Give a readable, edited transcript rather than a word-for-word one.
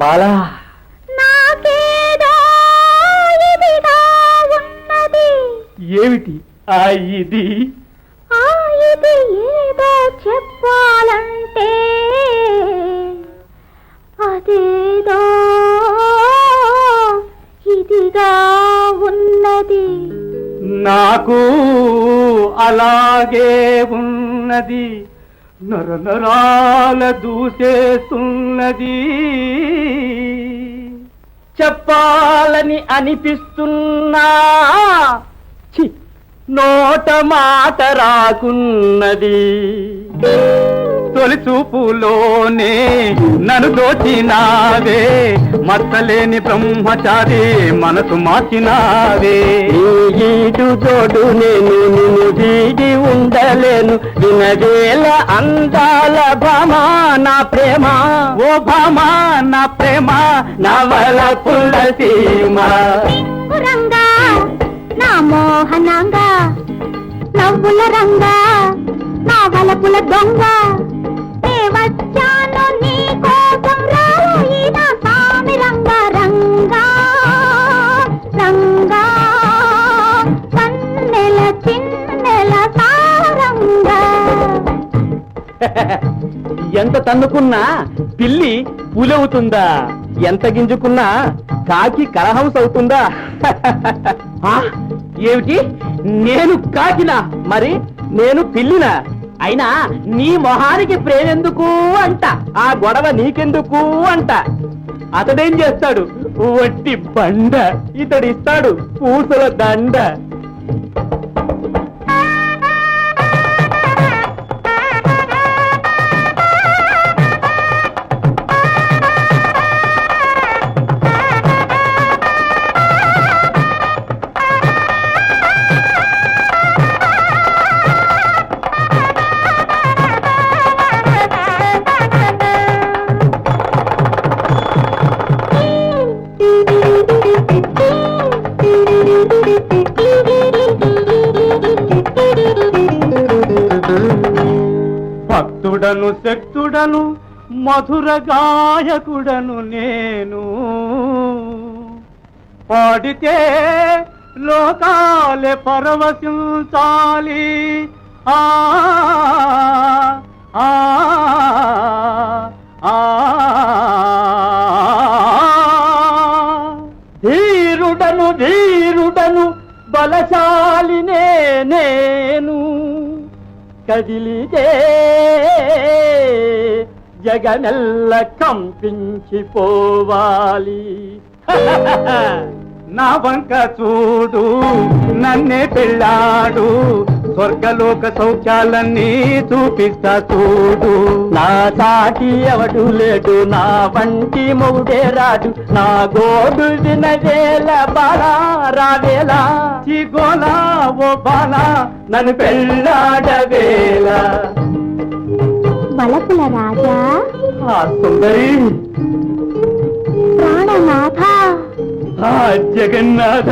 బాలా నాకేదో ఇదిగా ఉన్నది. ఏమిటి ఆ ఇది? ఆ ఇది ఏదో చెప్పాలంటే అదేదో ఇదిగా ఉన్నది. నాకు అలాగే ఉన్నది, నరనరాల దూసేస్తున్నది. చెప్పాలని అనిపిస్తున్నా ఛీ, నోట మాట రాకున్నది. తొలి చూపులోనే నన్ను దోచినావే, మచ్చలేని బ్రహ్మచారి మనసు మార్చినావే. ఈటు తోడు నేను నిన్ను వీడి ఉండలేను, వినవేల అందాల భామా నా ప్రేమ. ఓ భామా నా ప్రేమ, నవల పుల్లసీమ. రంగా నా మోహనంగా, నవ్వుల రంగా నా వలపుల దొంగ. వచ్చాను నీ కోసం రాయిన సామి రంగా రంగా రంగా, కన్నెల చిన్నెల సారంగా. ఎంత తన్నుకున్నా పిల్లి పులవుతుందా, ఎంత గింజుకున్నా కాకి కలహంస అవుతుందా? ఏమిటి, నేను కాకినా? మరి నేను పిల్లినా? అయినా నీ మొహానికి ప్రేమెందుకు అంట, ఆ గొడవ నీకెందుకు అంట. అతడేం చేస్తాడు? వట్టి బండ. ఇతడిస్తాడు పూసల దండ. భక్తుడను శక్తుడను మధుర గాయకుడను నేను, పాడితే లోకాలే పరవశించాలి. ఆ ఆ ఆ ధీరుడను ధీరుడను బలశాలినే నేను, కదిలితే జగమెల్ల కంపించిపోవాలి. నా వంక చూడు, నన్నే పెళ్ళాడు, స్వర్గలోక సౌఖ్యాలన్నీ చూపిస్తా చూడు. నా సాటి ఎవడు లేడు, నా వంటి మొగుడే రాడు, నా గోడు వినవేల బాలా రావేలా. చిగోలా ఓ బాలా నన్ను పెళ్ళాడవేలా. వలపుల రాజా, ఆ సుందరి, ప్రాణనాథ, ఆ జగన్నాథ,